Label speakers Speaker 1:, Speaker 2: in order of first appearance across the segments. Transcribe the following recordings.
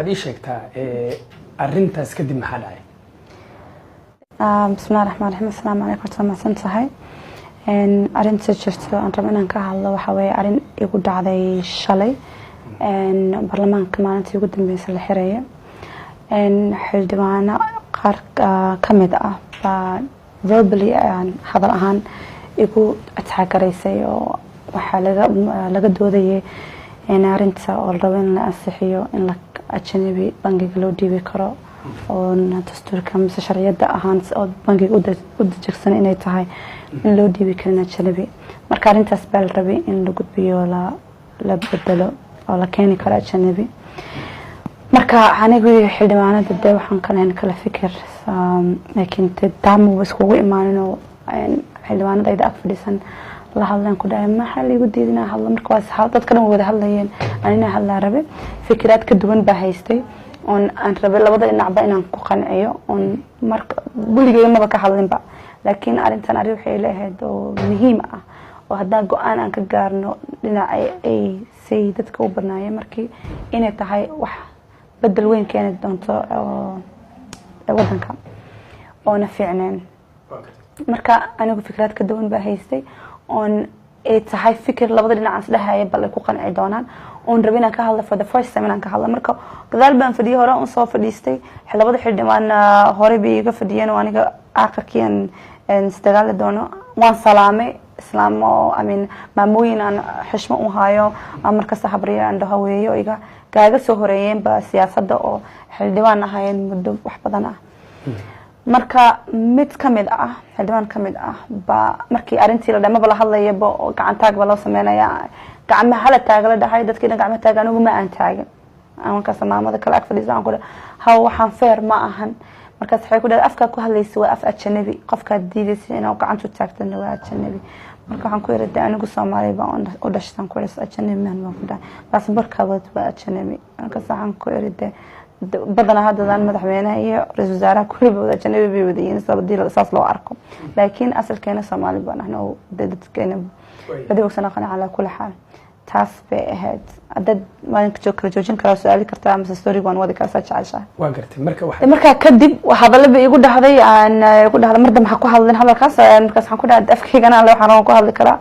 Speaker 1: ii sheegtaa arrintaas kadib maxaa dhacay
Speaker 2: بسم الله الرحمن الرحيم السلام عليكم ورحمة الله وبركاته إن أرنت سجلت أن ربنا كهلا وحوي أرن يقول عذي شلي إن برلمان كمان تيقدم بيس الحرية إن حد معنا قار كمدة ف verbally يعني هذا الآن يقول أتحكى رئيسي وحالة لقد وذي إن أرنت والربنا الأسحيو إن لك أجنبي بنجي لو دي بكرة oo dastuurka mise sharciyada ahaan oo bangiga u dejigsan inay tahay in loo dhiibi karin ajnabi marka arintaas baa la rabay in la gudbiyo la bedelo oo la keeni karo ajnabi marka anigu xildhibaanada dad waxaan kala fikir laakiin taamo iskugu imaanino xildhibaanada ay afdhisan la hadlaan ku dhaay ma xal igu diidina hadla marka waa dadka dhan wada hadlayeen anina hadla rabay fikrad ka duwan baa haystay aan rabay labada dhinacba inaan ku qanciyo marka buligay ma ka hadlinba laakiin arintan ari waxay leeyahay oo muhiim ah oo haddaan go'aan aan ka gaarno dhinaca ay say dadka u barnaayeen markii inay tahay wax bedel weyn keenay doonto wadanka oo na fiicnaan marka anigu fikrad ka duwan baa haystay ay tahay fikir labada dhinac isdhahay bal ay ku qanci doonaan rabina ka hadla for the first time aan ka hadla marka gadaal baan fadhiyo hore oo soo fadhiistay labada xildhibaan hore bay iga fadhiyeen oo aniga aqalkiin istagaal doono waan salaamay islaam oo maamooyin aan xishmo u hayo marka saxabriya aan dhahaweeyo iga kaaga soo horeeyeen ba siyaasadda oo xildhibaan ahayeen muddo wax badan ah marka mid kamid ah xildhibaan kamid ah ba markii arintii la dhamaba la hadlayaba oo gacantaag ba loo sameeynaya gacmaha hala taagala dhahay dadkina gacmaha taagan ugu ma aan taagan marka samaamada kala ag fadhiisaan ku ha waxaan fair ma ahan marka saxay ku dhahay afka ku hadlaysa waa af ajnabi qofka diidaysa inuu gacantu taagtana waa ajnabi marka waxaan ku yiraahdaa anigu Soomaali baan u dhashtan ku yiraahdaa ajnabi man ma ku dhahay baasaboorka waa ajnabi marka saxan ku yiraahdaa badana hadaan madaxweynaha iyo ra'iisul wasaaraha kulliba ajnabi bay wadayeen sababtii saas loo arko laakiin asalkeena Soomaali baan ahna oo dadkeena بدي وقت أنا على كل حال تاسبة هاد عدد ما نكتب كرجوجين كلا سؤالي كرتا مثل ستوري وان وادي كاسات عايشة.
Speaker 1: وقرت مركب واحد.
Speaker 2: مركب كذب وهذا اللي بيقول ده هذا عن يقول ده هذا مرد محكوا هذا هذا الكاس مركز حنقول هذا أفكي أنا لو حنقول هذا كلا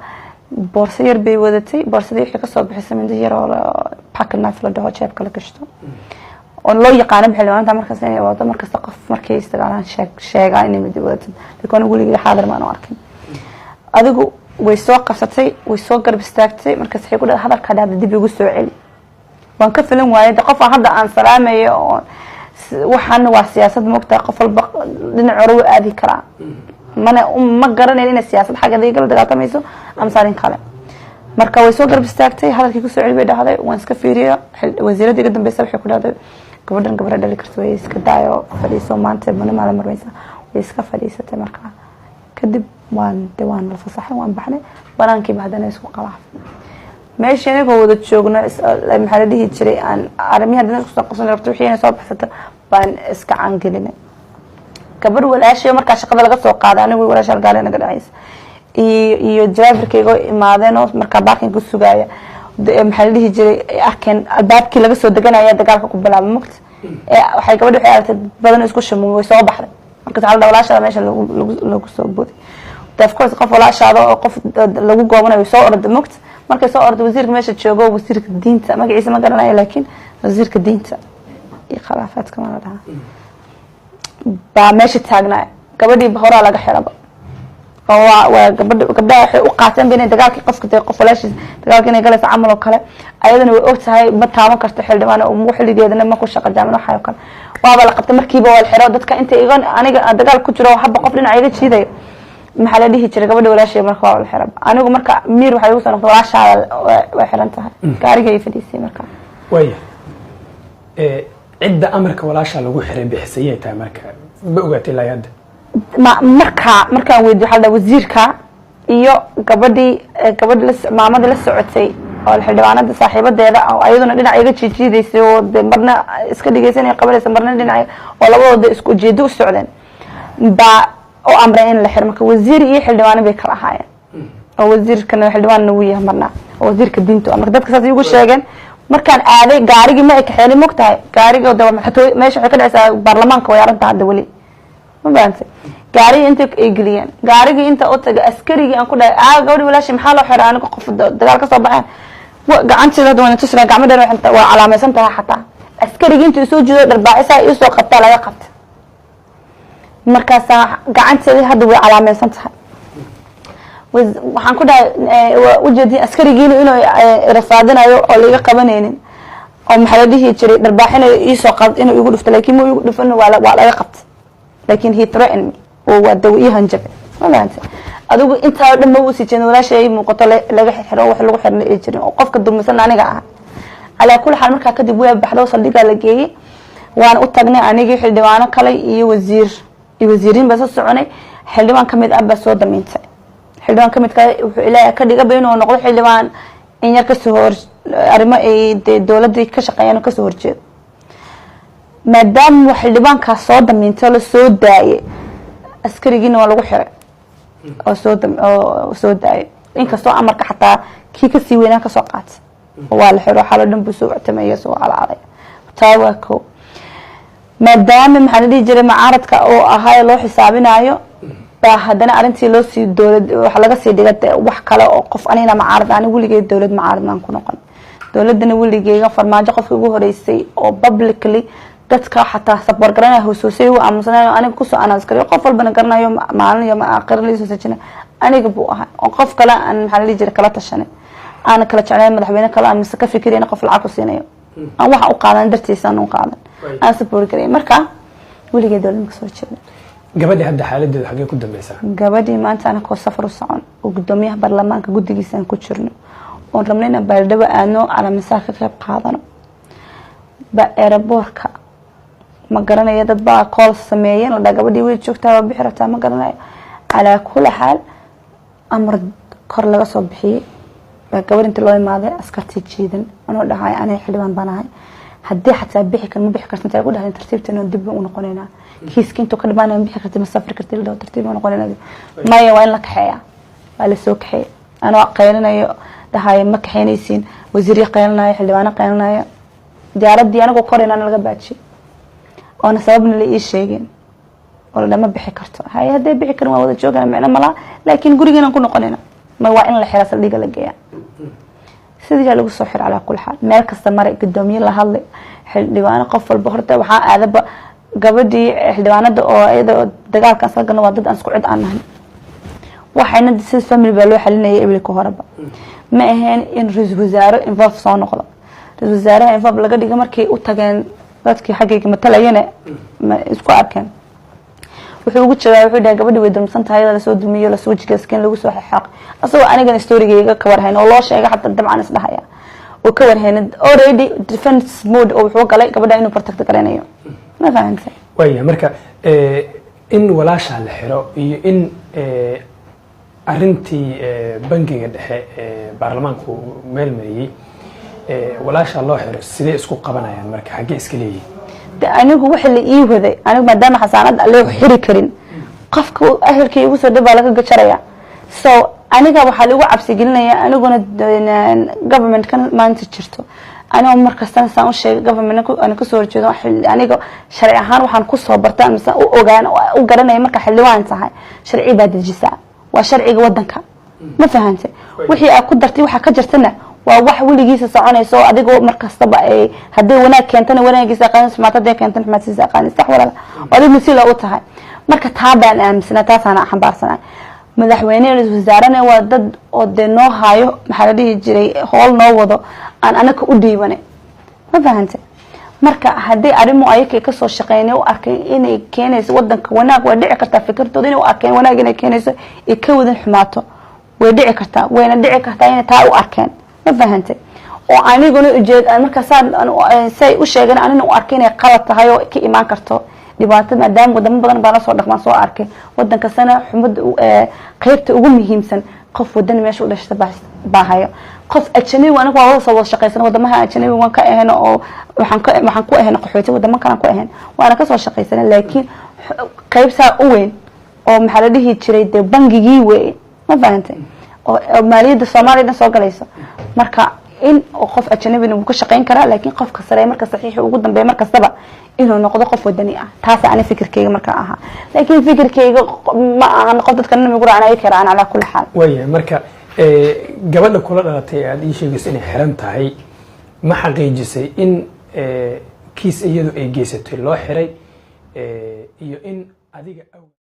Speaker 2: بورسير بيودتي بورسير يحكي قصة بحس من دير ولا بحك الناس ولا ده شاب كلا كشتو. والله يقارن بحلوان ده مركز ثاني وده مركز ثقف مركز يستقلان شيء قاعدين بدي ودتي بيكون يقول لي حاضر ما نواركين. أدقو ويسوق قصتي ويسوق قرب استاكتي مركز حي يقول هذا الكلام هذا دبي يقول سوعلي وانكفلهم وايد قفا هذا عن سلامة وحن وسياسة مقطع قفل لنا عروق هذه كلام ما قررنا لنا السياسة حاجة ذي قبل دقيقة ميسو أم صارين كلام مركز ويسوق قرب استاكتي هذا يقول سوعلي بيد هذا وانسكفيريا وزيرة دي قدام بيسوي يقول هذا قبل ده اللي كرتويس كدايو فليسو ما أنت من ما لما رميسا ويسكفليسة مركز كدب وان دوان الفصحى وان بحنا برانكي بعدنا يسوق قلاف ماشي أنا قوة تشوقنا المحل دي تشري عن عرمي هذا الناس قصنا ربطوحين صبح حتى بان اسك عن قلنا كبر ولا شيء مركز شقة لقى سوق هذا أنا ولا شيء قال أنا قد عايز يجرب كيجو ما هذا ناس مركز باكين قصة جاية المحل دي تشري أكن الباب كي لقى سوق دقنا يا دقالك قبل المقت حاجة بدو حياة بدن يسكوش مو يسوق بحر مركز على ولا شيء ماشي لو قصة بودي of course qof wala shaado qof lagu goobanayo soo ordo muqt markay soo ordo wasiirka meesha joogo wasiirka diinta magaciisa ma garanayo laakiin wasiirka diinta iyo khilaafaadka ma laha ba meesha taagnaa gabadhii hore laga xiraba oo gabadha waxay u qaateen inay dagaalkii qofka qof walaashiis dagaalkii inay galayso camal oo kale ayadana way og tahay ma taaban karto xildhibaan oo mu xiligeedana ma ku shaqo jaamin waxa oo kale waaba la qabtay markiiba waa la xiro dadka inta igan aniga dagaal ku jiro haba qof dhinaca iga jiiday maxaa la dhihi jiray gabadha walaashay marka waa la xirab anigu marka miir waxay ugu soo noqday walaashaada way xiran tahay gaariga ay fadhiisay marka
Speaker 1: waya cidda amarka walaasha lagu xiray bixisay tahay marka ba ogaatay laayad
Speaker 2: markaan weydiyo xalda wasiirka iyo gabadhii maamada la socotay oo xildhibaanada saaxiibadeeda oo ayaduna dhinac iga jiijiidaysay oo marna iska dhigaysanay qabanaysa marna dhinac oo labadooda isku jeedo u socdeen ba oo amray in la xiro marka wasiir iyo xildhibaan bay kala ahaayeen oo wasiirkana xildhibaanna uu yahay marna oo wasiirka diinta marka dadka saas igu sheegeen markaan aaday gaarigii ma ay kaxeelay mogtahay gaariga dawal maxay meesha waxay ka dhacaysaa baarlamaanka way arrinta hadda wali ma baantay gaarigii inta ay geliyeen gaarigii inta u tagay askarigii aan ku dhahay gabadhi walaashi maxaa loo xiray aniga qof dagaal ka soo baxay gacanteeda doona tusna gacmadeeda waxay waa calaamaysan tahay xataa askarigii inta soo jiido dharbaaxisa iyo soo qabta laga qabtay markaas gacanteeda hadda way calaamaysan tahay waxaan ku dhahay ujeedin askarigiina inuu rafaadinayo oo laga qabanaynin oo maxaladihi jiray dharbaaxinayo ii soo qad inuu igu dhufto laakiin igu dhufan waa laga qabtay laakiin he threatened oo waa dawiye hanjab walaanta adigu inta dhan ma wasi jeedo walaashay muuqato laga xiro wax lagu xirna ee jirin oo qofka dulmisan aniga ah ala kulli xal marka kadib way baxdo saldhiga la geeyay waan u tagnay anigii xildhibaano kale iyo wasiiriin baa soo soconay xildhibaan kamid ah baa soo dameentay xildhibaan kamid ka wuxuu ilaahay ka dhiga inuu noqdo xildhibaan in yar ka soo hor arrimo ay dawladda ka shaqeeyaan ka soo horjeedo maadaama xildhibaanka soo dameentay la soo daayay askarigiina waa lagu xiray oo soo daayay inkastoo amarka xataa kii ka sii weynaa ka soo qaatay waa la xiro xalo dhan buu soo wactamay soo calaaday taawako maadaama maxaa la dhihi jiray macaaradka oo ahaa loo xisaabinayo baa haddana arintii loo sii dawlad waxa laga sii dhigay wax kale oo qof anina macaarad aan wiligeed dawlad macaarad aan ku noqon dawladana wiligeega farmaajo qofkii ugu horeysay oo publicly dadka xataa sabar garanay hoosoosay oo aamusanayo aniga ku soo announce kariyo qof walba garanayo maalin iyo aakhir liiso sajina aniga buu ahaa oo qof kale aan maxaa la dhihi jiray kala tashanay aan kala jeclay madaxweyne kale aan ka fikirayna qof lacag ku siinayo aan waxa u qaadan dartiisa aan u qaadan aan support karay marka wiligeed dawlad ma soo jeedo
Speaker 1: gabadhi hadda xaaladeedu xagee ku dambaysaa
Speaker 2: gabadhi maanta ana ko safar u socon oo gudoomiyaha baarlamaanka guddigiisa aan ku jirno oo rabnayna baaldhabo aano ala masaaka qayb qaadano ba airportka ma garanayo dad baa call sameeyeen la gabadhi way joogtaa waa bixi rabtaa ma garanayo ala kulli xaal amar kor laga soo bixiyay ba gabadhinta loo imaaday askartii jiidan anoo dhahay anay xildhibaan banahay haddii xataa bixi kan ma bixi kartan tay ku dhahay tartiibteena dib u noqonayna kiiska intuu ka dhimaanay bixi kartay masafar kartay loo tartiib u noqonayna maya waa in la kaxeeya waa la soo kaxeey anoo qeylinayo dhahay ma kaxeynaysiin wasiir qeylinayo xildhibaan qeylinayo diyaaradii anagu korayna laga baaji oo sababna la ii sheegeen oo la ma bixi karto hay haday bixi karin waa wada joogana macna mala laakiin gurigeena ku noqonayna ma waa in la xiraa saldhiga la geeyaa sidii lagu soo xir ala kulli xaal meel kasta maray gudoomiye la hadlay xildhibaan qof walba horta waxa aadaba gabadhii xildhibaanada oo ayada dagaalkan salgana waa dad aan isku cid aan nahay waxayna sidii family baa loo xalinayay ibilka horeba ma ahayn in ra'iisul wasaare involve soo noqdo ra'iisul wasaaraha involve laga dhigo markay u tageen dadkii xaqiiqi matalayeen ma isku arkeen wuxuu ugu jawaabay wuxuu dhahay gabadhii way dulmsan tahay la soo dumiyo la soo jigeeskin lagu soo xaq asoo aniga storygayga ka warhayn oo loo sheegay xataa dabcan isdhahaya oo ka warhayn already defense mode oo wuxuu galay gabadha inuu protect garanayo ma fahamtay
Speaker 1: waya marka in walaasha la xiro iyo in arintii bangiga dhexe baarlamaanku meel mariyay walaasha loo xiro sidee isku qabanayaan marka xagee iska leeyihiin
Speaker 2: anigu waxa la ii waday anigu maadaama xasaanad loo xiri karin qofka ahelkii ugu soo dhibaa laga gajaraya so aniga waxa lagu cabsi gelinaya aniguna government kan maanta jirto aniga markasta saan u sheegay government aan ka soo horjeedo aniga sharci ahaan waxaan ku soo bartaa mise u ogaan u garanay marka xildhibaan tahay sharci baa dejisa waa sharciga wadanka ma fahantay wixii aad ku dartay waxa ka jirtana waa wax wiligiisa soconayso adigoo markastaba ay haday wanaag keentana wanaagiisa qaadan smaatada keentana xamaasiisa qaadan sax walaal adigu misila u tahay marka taabaan aaminsanaa taasana xambaarsanaa madaxweynaha wasaarana waa dad oo noo haayo maxaa la dhihi jiray hool noo wado aan anaka u dhiibanay ma fahantay marka haday arimo ayakay ka soo shaqeynay u arkay inay keenayso wadanka wanaag waa dhici kartaa fikirtooda inay u arkeen wanaag inay keenayso ee ka wadan xumaato way dhici kartaa wayna dhici kartaa inay taa u arkeen ma fahantay oo aniguna ujeed marka say u sheegan anina u arkay inay qalad tahay oo ka imaan karto dhibaato maadaama wadamo badan baa la soo dhaqmaan soo arkay wadanka sana xumad qaybta ugu muhiimsan qof wadan meesha u dhashay baahayo qof ajnabi wana waa wada soo shaqeysan wadamaha ajnabi waan ka ahayn oo waxaan ku ahayn qaxooti wadamo kale ku ahayn waana ka soo shaqeysan laakiin qaybta u weyn oo maxaa la dhihi jiray bangigii weey ma fahantay oo maaliyada Soomaaliya soo galayso marka in qof ajnabi uu ka shaqeyn kara laakiin qofka sare marka saxiix ugu dambeeyo markastaba inuu noqdo qof wadani ah taas aan fikirkeyga marka aha laakiin fikirkeyga ma aan qof dadka nima guraanay karaan ala kulli xaal
Speaker 1: way marka gabadha kula dhalatay aad ii sheegaysan inay xiran tahay ma xaqiijisay in kiis iyadu ay geysatay loo xiray iyo in adiga